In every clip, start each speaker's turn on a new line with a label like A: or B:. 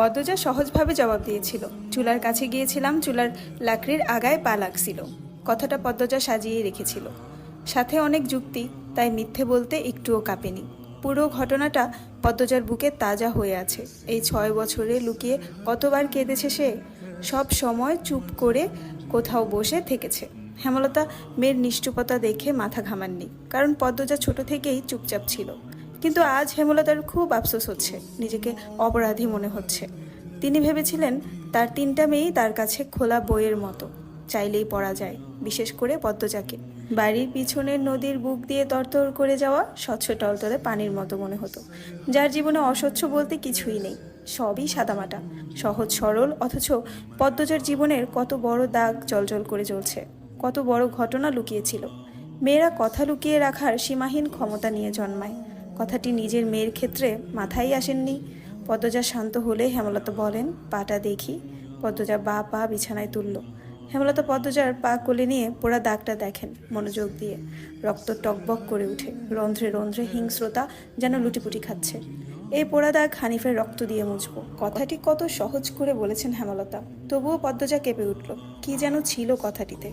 A: পদ্মজা সহজভাবে জবাব দিয়েছিল। চুলার কাছে গিয়েছিলাম, চুলার লাকড়ির আগায় পা লাগছিল। কথাটা পদ্মজা সাজিয়ে রেখেছিল, সাথে অনেক যুক্তি, তাই মিথ্যে বলতে একটুও কাঁপেনি। পুরো ঘটনাটা পদ্মজার বুকে তাজা হয়ে আছে। এই 6 বছরে লুকিয়ে কতবার কেঁদেছে সে। সব সময় চুপ করে কোথাও বসে থেকেছে। হেমলতা মেয়ের নিষ্ঠুপতা দেখে মাথা ঘামাননি, কারণ পদ্মজা ছোট থেকেই চুপচাপ ছিল। কিন্তু আজ হেমলতার খুব আফসোস হচ্ছে, নিজেকে অপরাধী মনে হচ্ছে। তিনি ভেবেছিলেন তার 3টা মেয়েই তার কাছে খোলা বইয়ের মতো, চাইলেই পড়া যায়, বিশেষ করে পদ্মজাকে। বাড়ির পিছনের নদীর বুক দিয়ে তরতর করে যাওয়া স্বচ্ছ টলতলে পানির মতো মনে হতো, যার জীবনে অস্বচ্ছ বলতে কিছুই নেই, সবই সাদামাটা, সহজ সরল। অথচ পদ্মজার জীবনের কত বড় দাগ জলজল করে জ্বলছে, কত বড় ঘটনা লুকিয়েছিল। মেয়েরা কথা লুকিয়ে রাখার সীমাহীন ক্ষমতা নিয়ে জন্মায়। কথাটি নিজের মেয়ের ক্ষেত্রে মাথায় আসেননি। পদ্মজা শান্ত হলে হেমলতা বলেন, পাটা দেখি। পদ্মজা পা বিছানায় তুলল। হেমলতা পদ্মজার পা কোলে নিয়ে পোড়া দাগটা দেখেন মনোযোগ দিয়ে। রক্ত টকবক করে উঠে, রন্ধ্রে রন্ধ্রে হিংস্রতা যেন লুটিপুটি খাচ্ছে। এই পোড়া দাগ হানিফের রক্ত দিয়ে মুছবো। কথাটি কত সহজ করে বলেছেন হেমলতা, তবুও পদ্মজা কেঁপে উঠল। কি যেন ছিল কথাটিতে।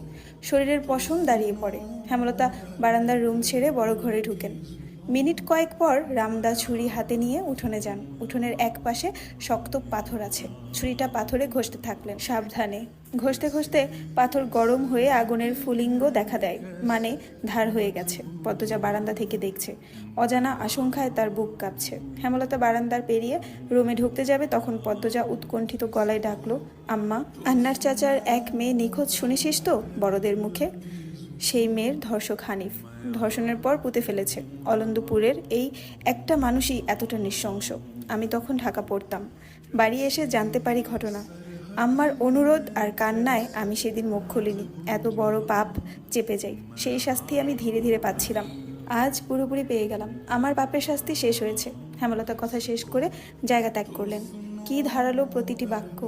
A: শরীরের পশম দাঁড়িয়ে পড়ে। হেমলতা বারান্দার রুম ছেড়ে বড় ঘরে ঢুকেন। মিনিট কয়েক পর রামদা ছুরি হাতে নিয়ে উঠোনে যান। উঠোনের এক পাশে শক্ত পাথর আছে, ছুরিটা পাথরে ঘষতে থাকলেন সাবধানে। ঘষতে ঘষতে পাথর গরম হয়ে আগুনের ফুলিঙ্গ দেখা দেয়, মানে ধার হয়ে গেছে। পদ্মজা বারান্দা থেকে দেখছে, অজানা আশঙ্কায় তার বুক কাঁপছে। হেমলতা বারান্দার পেরিয়ে রুমে ঢুকতে যাবে, তখন পদ্মজা উৎকণ্ঠিত গলায় ডাকলো, আম্মা। আন্নার চাচার এক মেয়ে নিখোঁজ, শুনেছিস তো বড়দের মুখে? সেই মেয়ের ধর্ষক হানিফ, ধর্ষণের পর পুঁতে ফেলেছে। অলন্দপুরের এই একটা মানুষই এতটা নৃশংস। আমি তখন ঢাকা পড়তাম, বাড়ি এসে জানতে পারি ঘটনা। আম্মার অনুরোধ আর কান্নায় আমি সেদিন মুখ খুলিনি। এত বড় পাপ চেপে যাই, সেই শাস্তি আমি ধীরে ধীরে পাচ্ছিলাম। আজ পুরোপুরি পেয়ে গেলাম, আমার পাপের শাস্তি শেষ হয়েছে। হেমলতা কথা শেষ করে জায়গা ত্যাগ করলেন। কি ধারালো প্রতিটি বাক্য!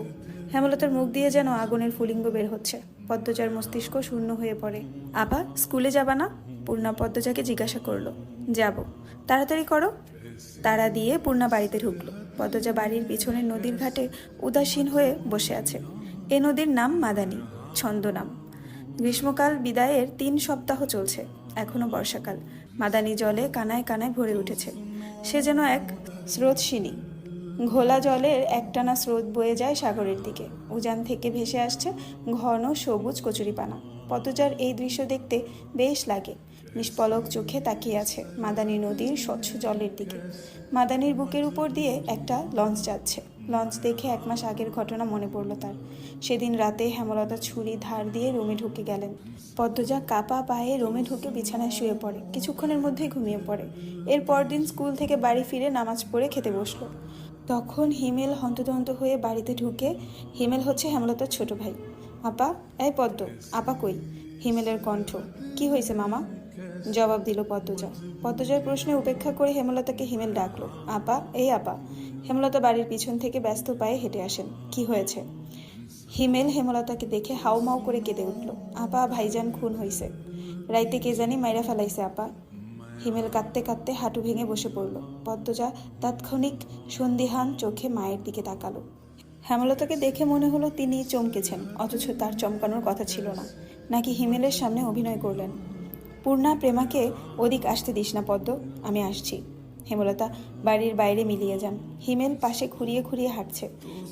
A: হেমলতার মুখ দিয়ে যেন আগুনের ফুলিঙ্গ বের হচ্ছে। পদ্মজার মস্তিষ্ক শূন্য হয়ে পড়ে। আপা, স্কুলে যাবা না? পূর্ণা পদ্মজাকে জিজ্ঞাসা করলো। যাব। তাড়াতাড়ি করো। তাড়া দিয়ে পূর্ণা বাড়িতে ঢুকলো। পদ্মজা বাড়ির পিছনের নদীর ঘাটে উদাসীন হয়ে বসে আছে। এ নদীর নাম মাদানী, ছন্দনাম। গ্রীষ্মকাল বিদায়ের 3 সপ্তাহ চলছে, এখনো বর্ষাকাল। মাদানী জলে কানায় কানায় ভরে উঠেছে। সে যেন এক স্রোতস্বিনী। ঘোলা জলের একটানা স্রোত বয়ে যায় সাগরের দিকে। উজান থেকে ভেসে আসছে ঘন সবুজ কচুরিপানা। পদ্মজার এই দৃশ্য দেখতে বেশ লাগে। নিষ্পলক চোখে তাকিয়ে আছে মাদানী নদীর স্বচ্ছ জলের দিকে। মাদানীর বুকের উপর দিয়ে একটা লঞ্চ যাচ্ছে। লঞ্চ দেখে 1 মাস আগের ঘটনা মনে পড়ল তার। সেদিন রাতে হেমলতা ছুরি ধার দিয়ে রুমে ঢুকে গেলেন। পদ্মজা কাপা পায়ে রুমে ঢুকে বিছানায় শুয়ে পড়ে, কিছুক্ষণের মধ্যেই ঘুমিয়ে পড়ে। এর পরদিন স্কুল থেকে বাড়ি ফিরে নামাজ পড়ে খেতে বসলো। তখন হিমেল হন্তদন্ত হয়ে বাড়িতে ঢুকে। হিমেল হচ্ছে হেমলতার ছোট ভাই। আপা, এই পদ্ম, আপা কই? হিমেলের কণ্ঠ। কি হয়েছে মামা? জবাব দিল পদ্মজা। পদ্মজার প্রশ্নে উপেক্ষা করে হেমলতাকে হিমেল ডাকলো। আপা, এই আপা। হেমলতা বাড়ির পিছন থেকে ব্যস্ত পায়ে হেঁটে আসেন। কি হয়েছে? হিমেল হেমলতাকে দেখে হাউমাউ করে কেঁদে উঠল। আপা, ভাইজান খুন হইছে। রাইতে কে জানি মাইরা ফেলাইছে আপা। হিমেল কাঁদতে কাঁদতে হাঁটু ভেঙে বসে পড়ল। পদ্মজা তাৎক্ষণিক সন্দিহান চোখে মায়ের দিকে তাকালো। হেমলতাকে দেখে মনে হলো তিনি চমকেছেন, অথচ তার চমকানোর কথা ছিল না। নাকি হিমেলের সামনে অভিনয় করলেন। পূর্ণা, প্রেমাকে ওদিক আসতে দিস না পদ্ম, আমি আসছি। হেমলতা বাড়ির বাইরে মিলিয়ে যান। হিমেল পাশে খুঁড়িয়ে খুঁড়িয়ে হাঁটছে।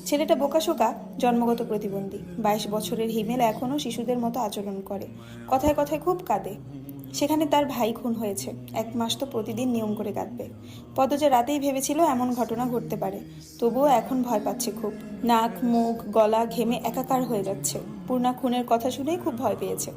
A: ছেলেটা বোকাশোকা, জন্মগত প্রতিবন্ধী। 22 বছরের হিমেল এখনও শিশুদের মতো আচরণ করে, কথায় কথায় খুব কাঁদে। সেখানে তার ভাই খুন হয়েছে, 1 মাস তো প্রতিদিন নিয়ম করে কাঁদবে। পদ্মজা রাতেই ভেবেছিল এমন ঘটনা ঘটতে পারে, তবুও এখন ভয় পাচ্ছে খুব। নাক, মুখ, গলা ঘেমে একাকার হয়ে যাচ্ছে। পূর্ণা খুনের কথা শুনেই খুব ভয় পেয়েছে।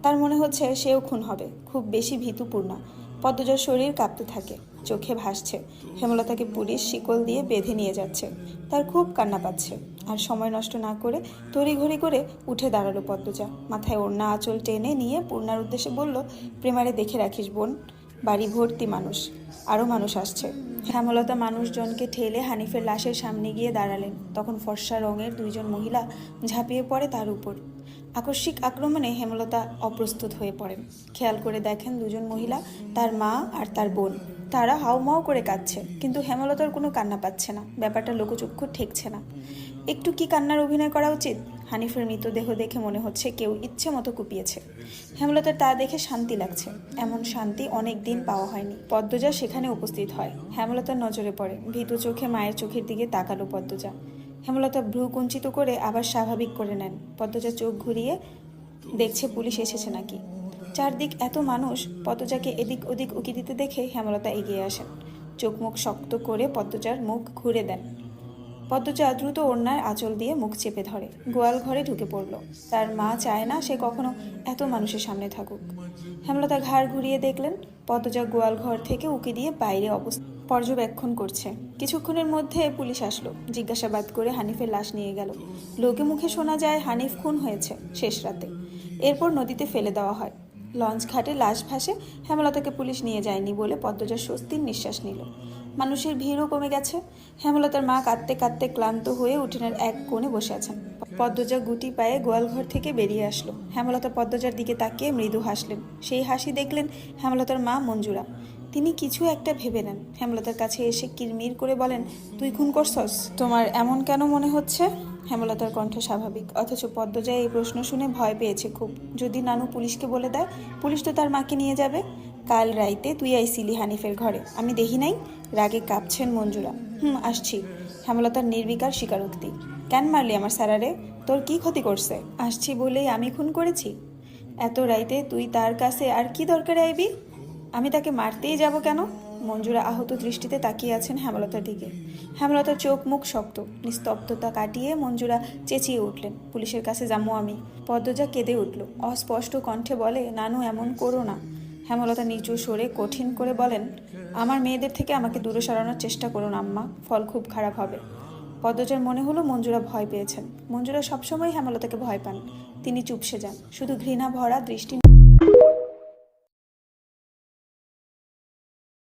A: তার মনে হচ্ছে সেও খুন হবে। খুব বেশি ভীতু পূর্ণা। পদ্মজার শরীর কাঁপতে থাকে, চোখে ভাসছে হেমলতাকে পুলিশ শিকল দিয়ে বেঁধে নিয়ে যাচ্ছে। তার খুব কান্না পাচ্ছে। আর সময় নষ্ট না করে তড়িঘড়ি করে উঠে দাঁড়ালো পদ্মজা। মাথায় ওড়না আঁচল টেনে নিয়ে পূর্ণার উদ্দেশ্যে বলল, প্রেমারে দেখে রাখিস বোন, বাড়ি ভর্তি মানুষ, আরও মানুষ আসছে। হেমলতা মানুষজনকে ঠেলে হানিফের লাশের সামনে গিয়ে দাঁড়ালেন। তখন ফর্সা রঙের 2 জন মহিলা ঝাঁপিয়ে পড়ে তার উপর। আকস্মিক আক্রমণে হেমলতা অপ্রস্তুত হয়ে পড়েন। খেয়াল করে দেখেন 2 জন মহিলা তার মা আর তার বোন। তারা হাউমাউ করে কাঁদছে, কিন্তু হেমলতার কোনো কান্না পাচ্ছে না। ব্যাপারটা লোকচক্ষু ঠেকছে না। একটু কি কান্নার অভিনয় করা উচিত? হানিফের মৃতদেহ দেখে মনে হচ্ছে কেউ ইচ্ছে মতো কুপিয়েছে। হেমলতার তা দেখে শান্তি লাগছে। এমন শান্তি অনেক দিন পাওয়া হয়নি। পদ্মজা সেখানে উপস্থিত হয়। হেমলতার নজরে পড়ে। ভীতু চোখে মায়ের চোখের দিকে তাকালো পদ্মজা। হেমলতা ভ্রু কুঞ্চিত করে আবার স্বাভাবিক করে নেন। পদ্মজা চোখ ঘুরিয়ে দেখছে পুলিশ এসেছে নাকি। চারদিক এত মানুষ। পদ্মজাকে এদিক ওদিক উকি দিতে দেখে হেমলতা এগিয়ে আসেন। চোখ মুখ শক্ত করে পদ্মজার মুখ ঘুরে দেন। পদ্মজা দ্রুত ওড়নার আঁচল দিয়ে মুখ চেপে ধরে। গোয়াল ঘরে ঢুকে পড়ল। তার মা চায় না সে কখনো এত মানুষের সামনে থাকুক। হেমলতা ঘাড় ঘুরিয়ে দেখলেন পদ্মজা গোয়াল ঘর থেকে উকি দিয়ে বাইরে অবস্থা পর্যবেক্ষণ করছে। কিছুক্ষণের মধ্যে পুলিশ আসলো। জিজ্ঞাসাবাদ করে হানিফের লাশ নিয়ে গেল। লোকে মুখে শোনা যায় হানিফ খুন হয়েছে শেষ রাতে। এরপর নদীতে ফেলে দেওয়া হয়। লঞ্চ ঘাটে লাশ ভাসে। হেমলতাকে পুলিশ নিয়ে যায়নি বলে পদ্মজা স্বস্তির নিঃশ্বাস নিল। মানুষের ভিড়ও কমে গেছে। হেমলতার মা কাঁদতে কাঁদতে ক্লান্ত হয়ে উঠোনের এক কোণে বসে আছেন। পদ্মজা গুটি পায়ে গোয়ালঘর থেকে বেরিয়ে আসলো। হেমলতা পদ্মজার দিকে তাকিয়ে মৃদু হাসলেন। সেই হাসি দেখলেন হেমলতার মা মঞ্জুরা। তিনি কিছু একটা ভেবে নেন। হেমলতার কাছে এসে কিরমির করে বলেন, তুই খুন করছস? তোমার এমন কেন মনে হচ্ছে? হেমলতার কণ্ঠ স্বাভাবিক, অথচ পদ্মজা এই প্রশ্ন শুনে ভয় পেয়েছে খুব। যদি নানু পুলিশকে বলে দেয়? পুলিশ তো তার মাকে নিয়ে যাবে। কাল রাইতে তুই আইছিলি হানিফের ঘরে, আমি দেখি নাই? রাগে কাঁপছেন মঞ্জুরা। আসছি। হেমলতার নির্বিকার স্বীকারোক্তি। কেন মারলি আমার স্যারারে? তোর কি ক্ষতি করছে? আসছি বলেই আমি খুন করেছি? এত রাইতে তুই তার কাছে আর কি দরকারে আইবি? আমি তাকে মারতেই যাব কেন? মঞ্জুরা আহত দৃষ্টিতে তাকিয়ে আছেন হেমলতার দিকে। হেমলতার চোখ মুখ শক্ত। নিস্তব্ধতা কাটিয়ে মঞ্জুরা চেঁচিয়ে উঠলেন, পুলিশের কাছে যাবো আমি। পদ্মজা কেঁদে উঠল। অস্পষ্ট কণ্ঠে বলে, নানু এমন করো না। হেমলতা নিচু সরে কঠিন করে বলেন, আমার মেয়েদের থেকে আমাকে দূরে সরানোর চেষ্টা করুন আম্মা, ফল খুব খারাপ হবে। পদ্মজার মনে হলো মঞ্জুরা ভয় পেয়েছেন। মঞ্জুরা সবসময় হেমলতাকে ভয় পান। তিনি চুপসে যান, শুধু ঘৃণা ভরা দৃষ্টি